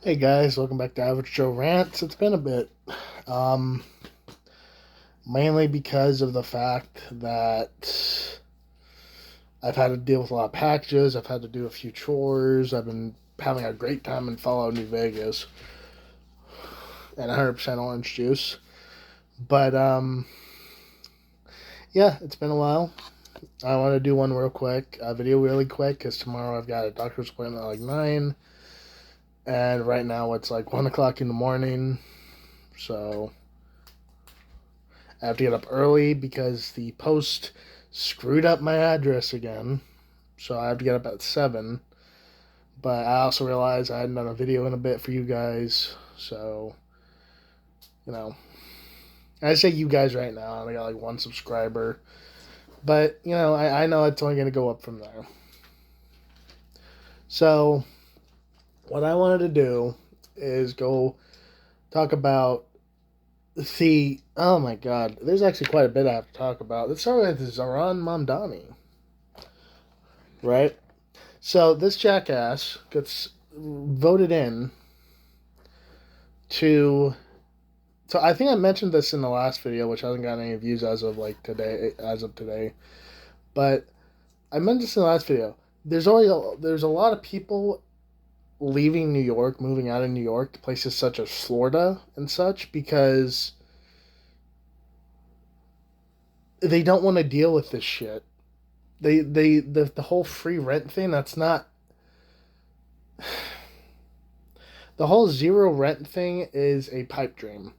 Hey guys, welcome back to Average Joe Rants. It's been a bit, um, mainly because of the fact that I've had to deal with a lot of packages. I've had to do a few chores. I've been having a great time in Fallout New Vegas and 100% orange juice. But yeah, it's been a while. I want to do one real quick, a video really quick, because tomorrow I've got a doctor's appointment at like 9, and right now it's like 1 o'clock in the morning. So I have to get up early because the post screwed up my address again. So I have to get up at 7. But I also realized I hadn't done a video in a bit for you guys. So, you know, I say you guys right now. I got like one subscriber. But, I know it's only going to go up from there. So, what I wanted to do is go talk about oh my god, there's actually quite a bit I have to talk about. Let's start with Zoran Mamdani, right? So this jackass gets voted in to. So I think I mentioned this in the last video, which hasn't gotten any views as of like today, But I mentioned this in the last video. There's a lot of people leaving New York, moving out of New York to places such as Florida and such because they don't want to deal with this shit. The whole free rent thing, that's not the whole zero rent thing is a pipe dream.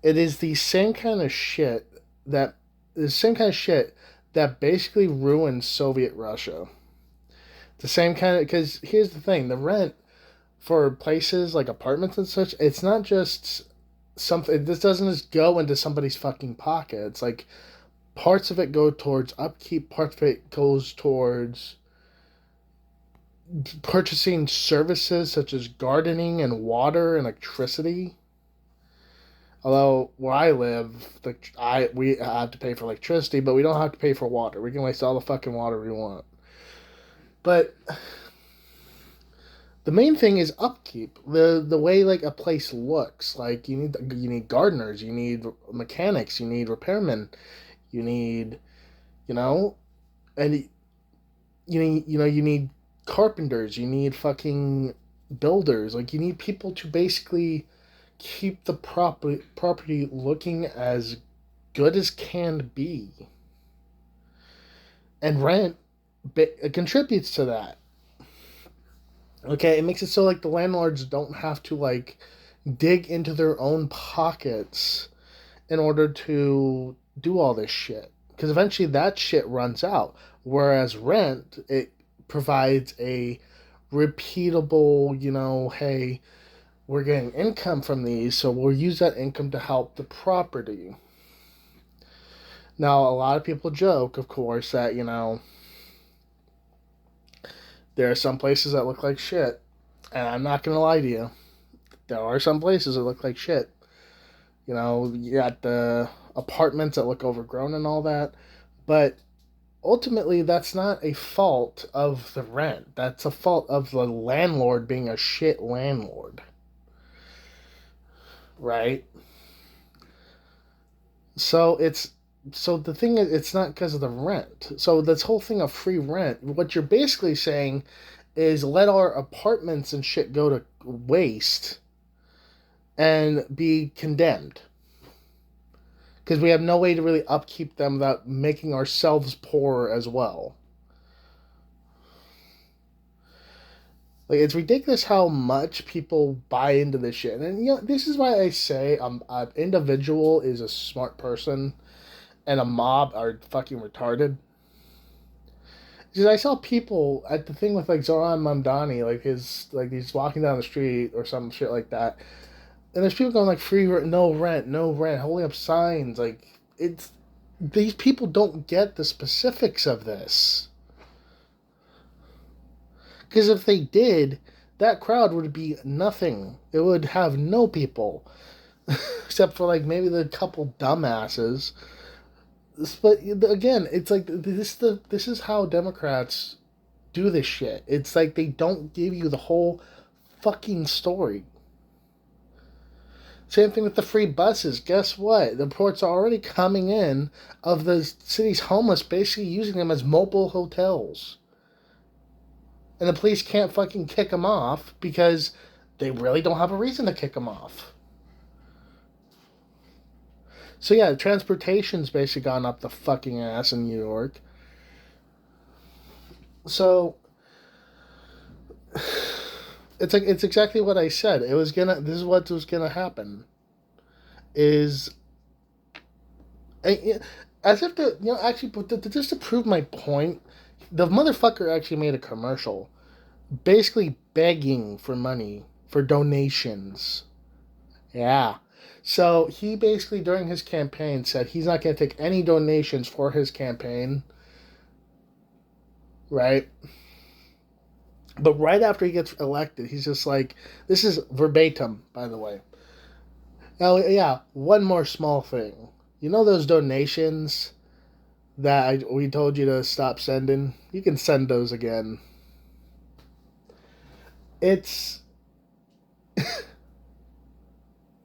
It is the same kind of shit that basically ruined Soviet Russia. The same kind of, because here's the thing, the rent for places like apartments and such, it's not just something. This doesn't just go into somebody's fucking pocket. It's like parts of it go towards upkeep, parts of it goes towards purchasing services such as gardening and water and electricity. Although where I live, we have to pay for electricity, but we don't have to pay for water. We can waste all the fucking water we want. But the main thing is upkeep. The way like a place looks. Like you need gardeners, you need mechanics, you need repairmen, you need you know, and you need carpenters, you need fucking builders. Like you need people to basically keep the property looking as good as can be. And rent contributes to that. Okay, it makes it so like the landlords don't have to like dig into their own pockets in order to do all this shit, because eventually that shit runs out. Whereas rent, it provides a repeatable, hey, we're getting income from these, so we'll use that income to help the property. Now, a lot of people joke, of course, that, there are some places that look like shit. And I'm not going to lie to you. There are some places that look like shit. You got the apartments that look overgrown and all that. But ultimately, that's not a fault of the rent. That's a fault of the landlord being a shit landlord. Right? So the thing is, it's not because of the rent. So this whole thing of free rent, what you're basically saying is let our apartments and shit go to waste and be condemned. Because we have no way to really upkeep them without making ourselves poorer as well. Like, it's ridiculous how much people buy into this shit. And, this is why I say an individual is a smart person and a mob are fucking retarded. Because I saw people at the thing with like Zoran Mamdani, like he's walking down the street or some shit like that, and there's people going like no rent, no rent, holding up signs. Like it's these people don't get the specifics of this. Because if they did, that crowd would be nothing. It would have no people, except for like maybe the couple dumbasses. But again, it's like this is how Democrats do this shit. It's like they don't give you the whole fucking story. Same thing with the free buses. Guess what? The reports are already coming in of the city's homeless basically using them as mobile hotels. And the police can't fucking kick them off because they really don't have a reason to kick them off. So yeah, transportation's basically gone up the fucking ass in New York. So it's exactly what I said. This is what was gonna happen. Is as if to actually, just to prove my point, the motherfucker actually made a commercial, basically begging for money for donations. Yeah. So he basically, during his campaign, said he's not going to take any donations for his campaign. Right? But right after he gets elected, he's just like, this is verbatim, by the way. Now, yeah, one more small thing. You know those donations that we told you to stop sending? You can send those again. It's...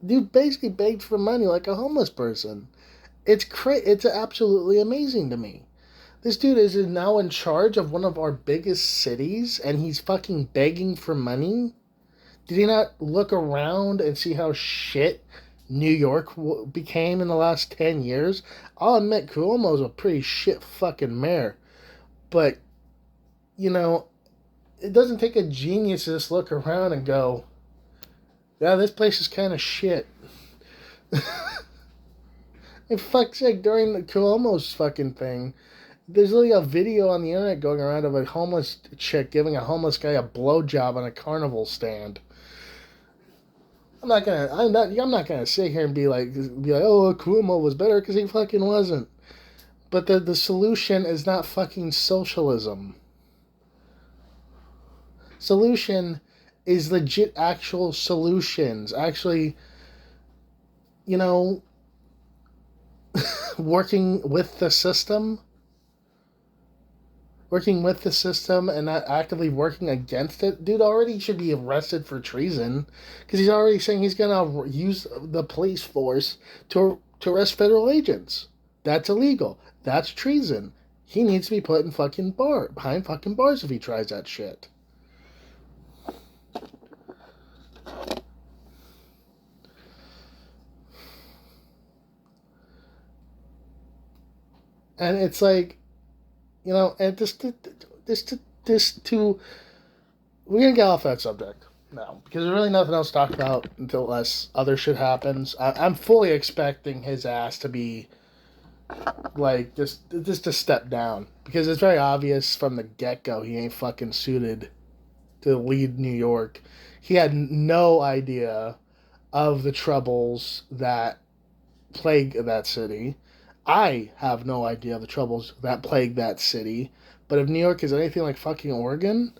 Dude basically begged for money like a homeless person. It's absolutely amazing to me. This dude is now in charge of one of our biggest cities, and he's fucking begging for money? Did he not look around and see how shit New York became in the last 10 years? I'll admit Cuomo's a pretty shit fucking mayor. But, it doesn't take a genius to just look around and go, yeah, this place is kind of shit. In fuck's sake, during the Cuomo's fucking thing, there's literally a video on the internet going around of a homeless chick giving a homeless guy a blowjob on a carnival stand. I'm not gonna sit here and be like, oh, Cuomo was better, because he fucking wasn't. But the solution is not fucking socialism. Solution is legit actual solutions. Actually, working with the system. Working with the system and not actively working against it. Dude already should be arrested for treason. Because he's already saying he's going to use the police force to arrest federal agents. That's illegal. That's treason. He needs to be put in behind fucking bars if he tries that shit. And it's like, and we're gonna get off that subject now because there's really nothing else to talk about unless other shit happens. I'm fully expecting his ass to be like just to step down because it's very obvious from the get-go he ain't fucking suited to lead New York. He had no idea of the troubles that plague that city. I have no idea of the troubles that plague that city. But if New York is anything like fucking Oregon,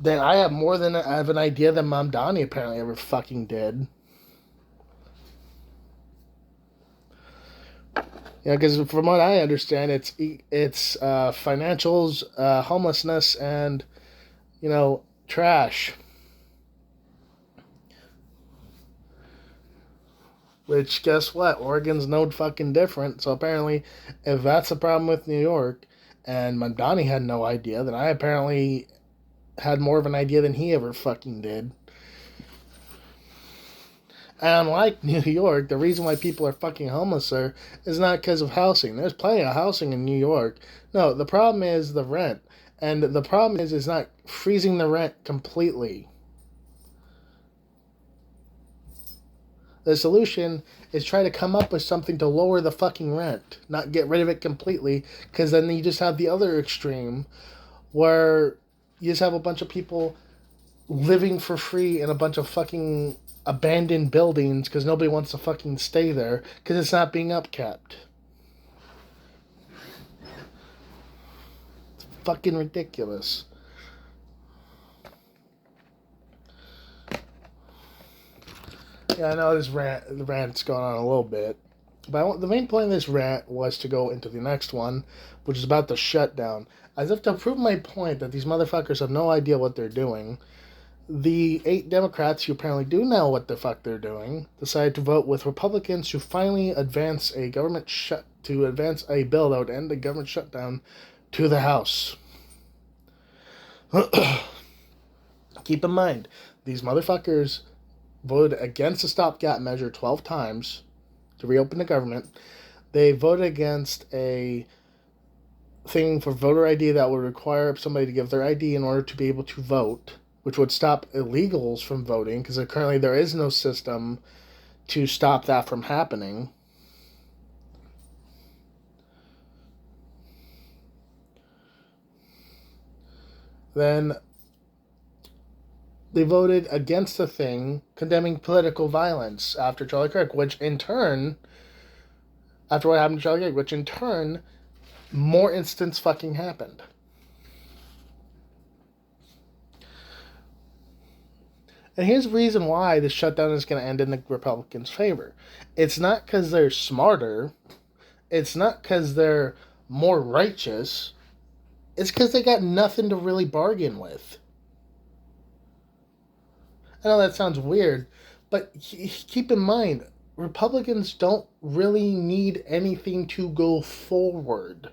then I have more than I have an idea than Mamdani apparently ever fucking did. Because from what I understand, it's financials, homelessness, and trash. Which, guess what? Oregon's no fucking different. So apparently, if that's the problem with New York, and Mamdani had no idea, then I apparently had more of an idea than he ever fucking did. And unlike New York, the reason why people are fucking homeless there is not because of housing. There's plenty of housing in New York. No, the problem is the rent. And the problem is not freezing the rent completely. The solution is try to come up with something to lower the fucking rent, not get rid of it completely, because then you just have the other extreme where you just have a bunch of people living for free in a bunch of fucking abandoned buildings because nobody wants to fucking stay there because it's not being upkept. It's fucking ridiculous. Yeah, I know the rant's going on a little bit. But the main point of this rant was to go into the next one, which is about the shutdown. As if to prove my point that these motherfuckers have no idea what they're doing, The 8 Democrats, who apparently do know what the fuck they're doing, decided to vote with Republicans to finally advance a bill that would end the government shutdown to the House. Keep in mind, these motherfuckers voted against the stopgap measure 12 times to reopen the government. They voted against a thing for voter ID that would require somebody to give their ID in order to be able to vote, which would stop illegals from voting, because currently there is no system to stop that from happening. Then they voted against a thing condemning political violence after Charlie Kirk, which in turn, after what happened to Charlie Kirk, which in turn, more incidents fucking happened. And here's the reason why the shutdown is going to end in the Republicans' favor. It's not because they're smarter. It's not because they're more righteous. It's because they got nothing to really bargain with. I know that sounds weird, but keep in mind, Republicans don't really need anything to go forward.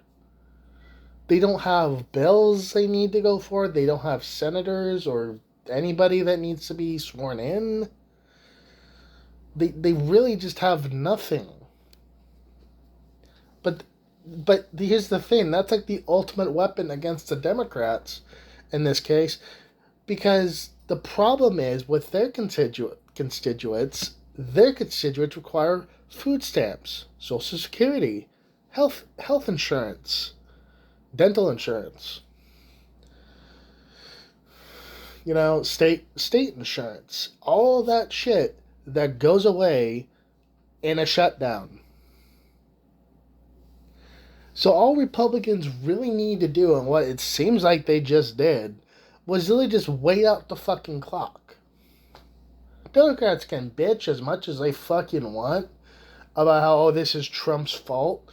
They don't have bills they need to go forward. They don't have senators or anybody that needs to be sworn in. They really just have nothing. But here's the thing. That's like the ultimate weapon against the Democrats in this case, because the problem is with their constituents require food stamps, Social Security, health insurance, dental insurance, state insurance, all that shit that goes away in a shutdown. So all Republicans really need to do, and what it seems like they just did, was really just wait out the fucking clock. Democrats can bitch as much as they fucking want about how, this is Trump's fault.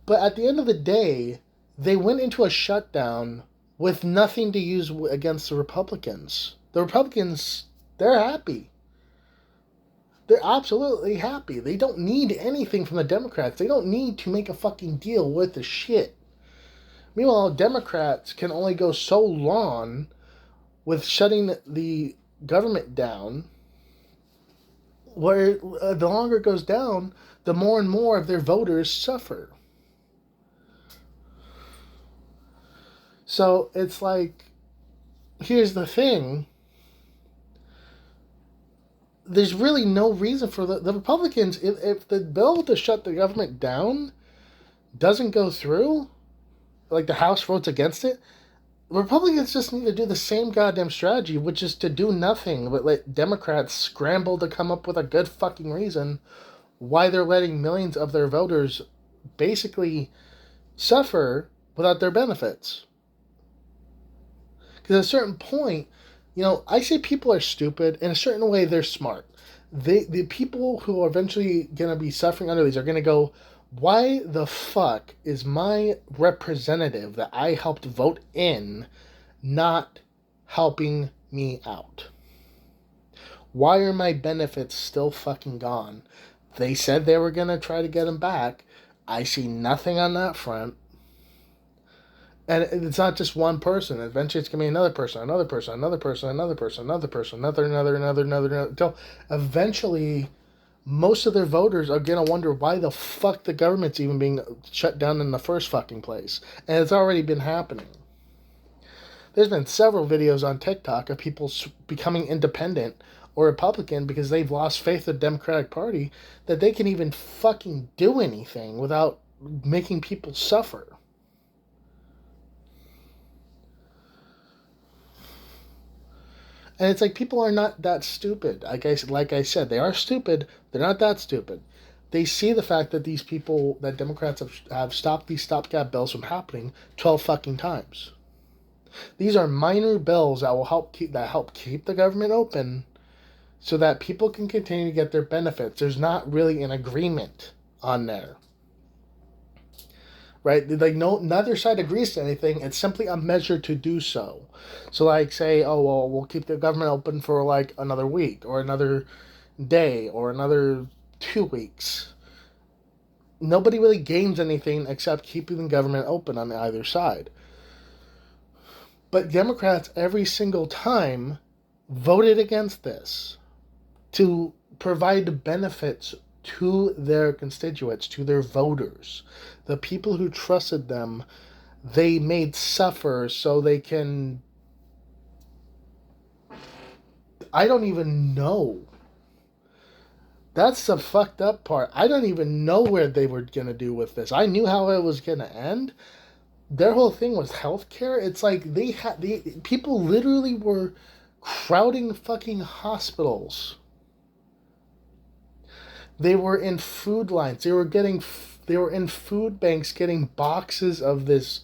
But at the end of the day, they went into a shutdown with nothing to use against the Republicans. The Republicans, they're happy. They're absolutely happy. They don't need anything from the Democrats. They don't need to make a fucking deal with the shit. Meanwhile, Democrats can only go so long with shutting the government down, where the longer it goes down, the more and more of their voters suffer. So it's like, here's the thing. There's really no reason for the Republicans, if the bill to shut the government down doesn't go through, like the House votes against it, Republicans just need to do the same goddamn strategy, which is to do nothing but let Democrats scramble to come up with a good fucking reason why they're letting millions of their voters basically suffer without their benefits. Because at a certain point, I say people are stupid. In a certain way, they're smart. The people who are eventually going to be suffering under these are going to go, why the fuck is my representative that I helped vote in not helping me out? Why are my benefits still fucking gone? They said they were going to try to get them back. I see nothing on that front. And it's not just one person. Eventually it's going to be another person, until eventually most of their voters are going to wonder why the fuck the government's even being shut down in the first fucking place. And it's already been happening. There's been several videos on TikTok of people becoming independent or Republican because they've lost faith in the Democratic Party, that they can even fucking do anything without making people suffer. And it's like, people are not that stupid. Like I said, they are stupid. They're not that stupid. They see the fact that these people, that Democrats have stopped these stopgap bills from happening 12 fucking times. These are minor bills that will help keep the government open so that people can continue to get their benefits. There's not really an agreement on there. right? Like neither side agrees to anything. It's simply a measure to do so. So like say, oh well, we'll keep the government open for like another week or another day or another 2 weeks. Nobody really gains anything except keeping the government open on either side. But Democrats every single time voted against this to provide benefits to their constituents, to their voters. The people who trusted them, they made suffer so they can... I don't even know. That's the fucked up part. I don't even know where they were going to do with this. I knew how it was going to end. Their whole thing was healthcare. It's like people literally were crowding fucking hospitals. They were in food lines. They were in food banks getting boxes of this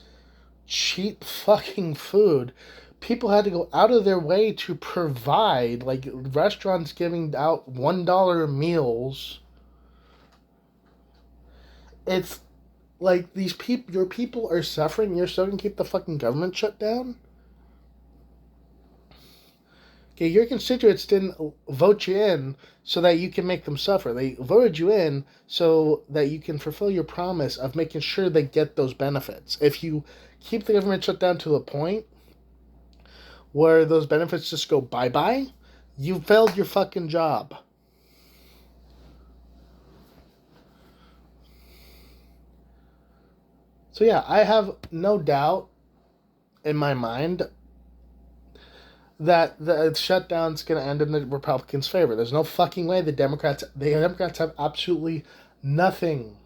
cheap fucking food. People had to go out of their way to provide, like restaurants giving out $1 meals. It's like your people are suffering. You're still gonna keep the fucking government shut down? Okay, your constituents didn't vote you in so that you can make them suffer. They voted you in so that you can fulfill your promise of making sure they get those benefits. If you keep the government shut down to a point where those benefits just go bye-bye, you failed your fucking job. So yeah, I have no doubt in my mind that the shutdown's going to end in the Republicans' favor. There's no fucking way the Democrats have absolutely nothing.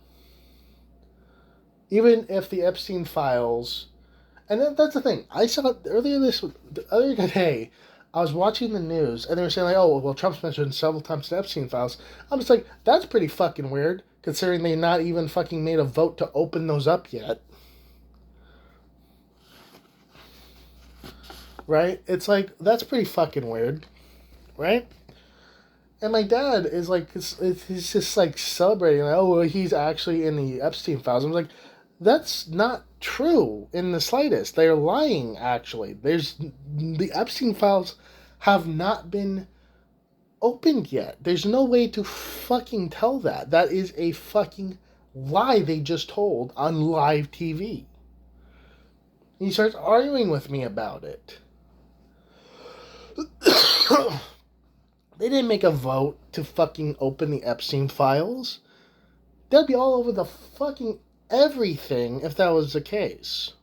Even if the Epstein files, and that's the thing. I saw it the other day, I was watching the news and they were saying like, oh, well, Trump's mentioned several times the Epstein files. I'm just like, that's pretty fucking weird considering they not even fucking made a vote to open those up yet. Right? It's like, that's pretty fucking weird. Right? And my dad is like, he's just like celebrating, like, oh, well, he's actually in the Epstein files. I'm like, that's not true in the slightest. They're lying, actually. The Epstein files have not been opened yet. There's no way to fucking tell that. That is a fucking lie they just told on live TV. And he starts arguing with me about it. They didn't make a vote to fucking open the Epstein files. They'd be all over the fucking everything if that was the case.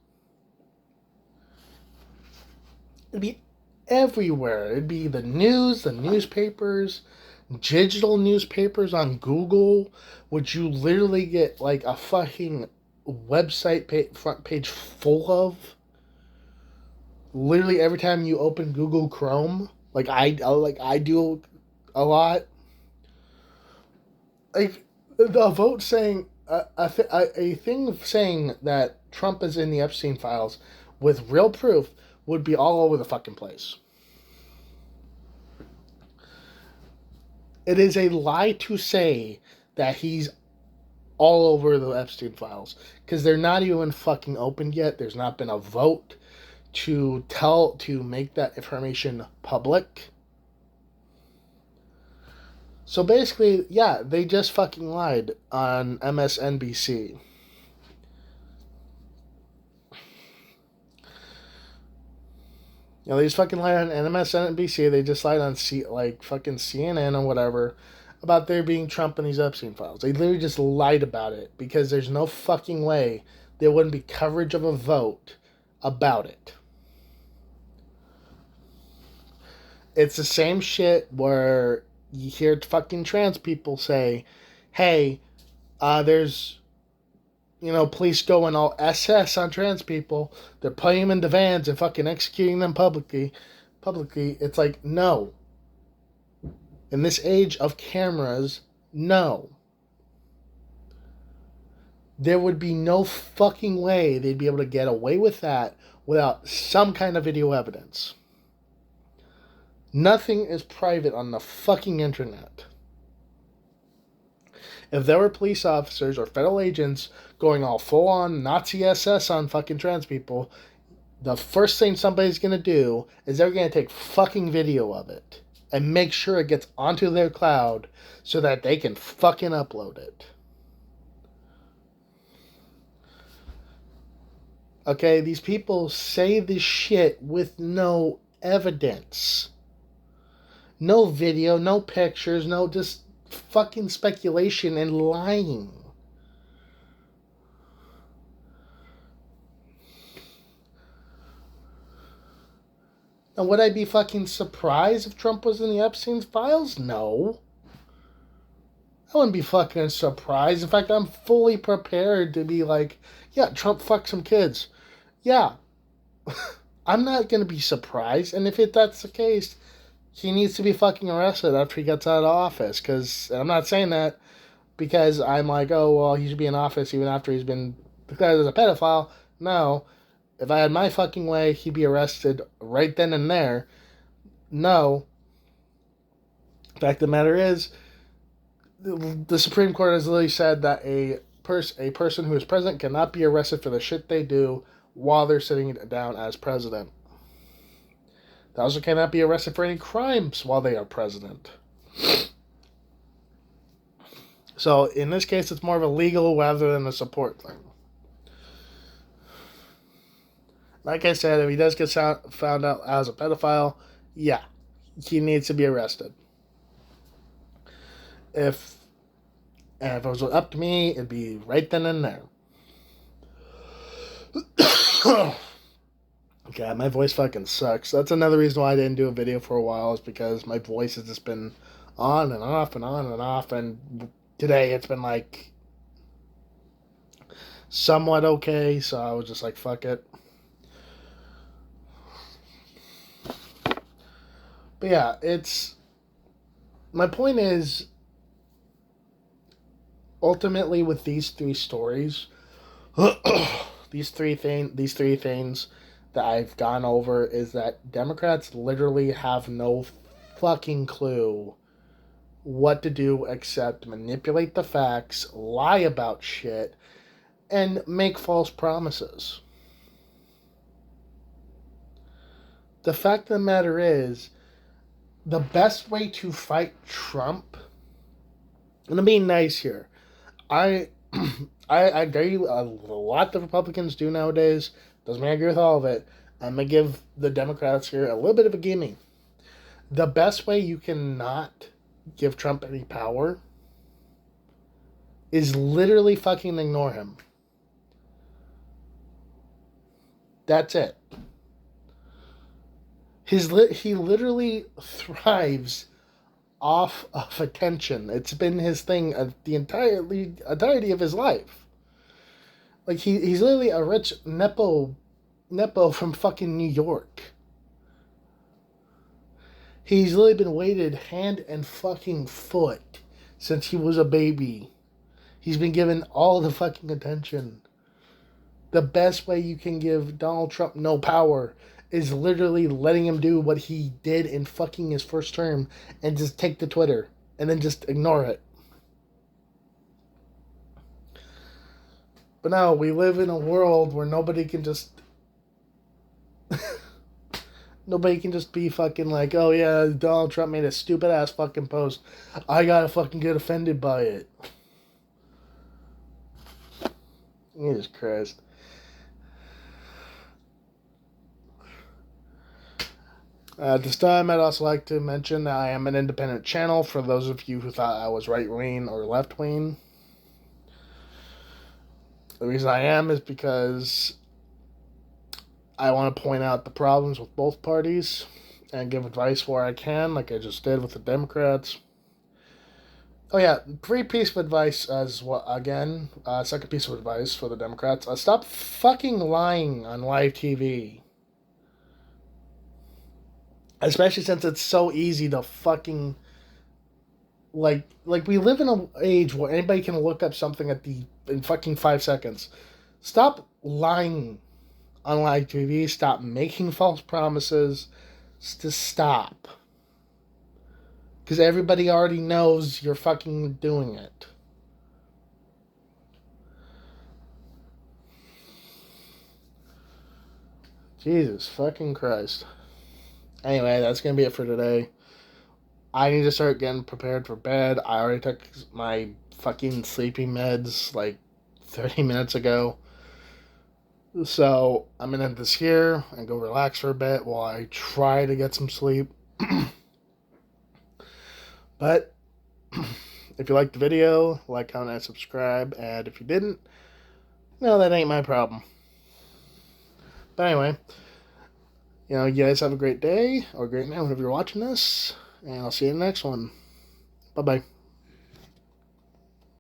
It'd be everywhere. It'd be the news, the newspapers, digital newspapers on Google, which you literally get like a fucking website front page full of. Literally every time you open Google Chrome, like I do a lot. Like the vote saying a thing saying that Trump is in the Epstein files with real proof would be all over the fucking place. It is a lie to say that he's all over the Epstein files because they're not even fucking opened yet. There's not been a vote to make that information public. So basically, yeah, they just fucking lied on MSNBC. You know, they just fucking lied on MSNBC. They just lied on fucking CNN or whatever about there being Trump in these Epstein files. They literally just lied about it because there's no fucking way there wouldn't be coverage of a vote about it. It's the same shit where you hear fucking trans people say, hey, there's, police going all SS on trans people. They're putting them into vans and fucking executing them publicly. It's like, no. In this age of cameras, no. There would be no fucking way they'd be able to get away with that without some kind of video evidence. Nothing is private on the fucking internet. If there were police officers or federal agents going all full on Nazi SS on fucking trans people, the first thing somebody's gonna do is they're gonna take fucking video of it and make sure it gets onto their cloud so that they can fucking upload it. Okay, these people say this shit with no evidence. No video, no pictures, no just fucking speculation and lying. Now, would I be fucking surprised if Trump was in the Epstein files? No. I wouldn't be fucking surprised. In fact, I'm fully prepared to be like, yeah, Trump fucked some kids. Yeah. I'm not going to be surprised. And if that's the case, he needs to be fucking arrested after he gets out of office. Because I'm not saying that because I'm like, oh, well, he should be in office even after he's been declared as a pedophile. No. If I had my fucking way, he'd be arrested right then and there. No. The fact of the matter is, the Supreme Court has literally said that a person who is president cannot be arrested for the shit they do while they're sitting down as president. They also cannot be arrested for any crimes while they are president. So, in this case, it's more of a legal rather than a support thing. Like I said, if he does get found out as a pedophile, yeah, he needs to be arrested. If it was up to me, it'd be right then and there. God, my voice fucking sucks. That's another reason why I didn't do a video for a while, is because my voice has just been on and off and on and off, and today it's been like somewhat okay, so I was just like, fuck it. But yeah, my point is, ultimately with these three stories, these three things that I've gone over is that Democrats literally have no fucking clue what to do except manipulate the facts, lie about shit, and make false promises. The fact of the matter is, the best way to fight Trump, and I'm being nice here, I agree a lot the Republicans do nowadays. Doesn't mean I agree with all of it. I'm going to give the Democrats here a little bit of a gimme. The best way you can not give Trump any power is literally fucking ignore him. That's it. He literally thrives off of attention. It's been his thing the entirety of his life. Like, he's literally a rich Nepo from fucking New York. He's literally been waited hand and fucking foot since he was a baby. He's been given all the fucking attention. The best way you can give Donald Trump no power is literally letting him do what he did in fucking his first term and just take to Twitter and then just ignore it. But now we live in a world where nobody can just be fucking like, oh yeah, Donald Trump made a stupid ass fucking post. I gotta fucking get offended by it. Jesus Christ. At this time, I'd also like to mention that I am an independent channel for those of you who thought I was right-wing or left-wing. The reason I am is because I want to point out the problems with both parties and give advice where I can, like I just did with the Democrats. Oh yeah, free piece of advice as well, again, second piece of advice for the Democrats. Stop fucking lying on live TV. Especially since it's so easy to fucking, like we live in an age where anybody can look up something in fucking 5 seconds. Stop lying on live TV. Stop making false promises. Just stop. Because everybody already knows you're fucking doing it. Jesus fucking Christ. Anyway, that's going to be it for today. I need to start getting prepared for bed. I already took my fucking sleeping meds like 30 minutes ago. So I'm going to end this here and go relax for a bit while I try to get some sleep. But if you liked the video, like, comment, and subscribe. And if you didn't, no, that ain't my problem. But anyway, you guys have a great day or a great night whenever you're watching this. And I'll see you in the next one. Bye-bye.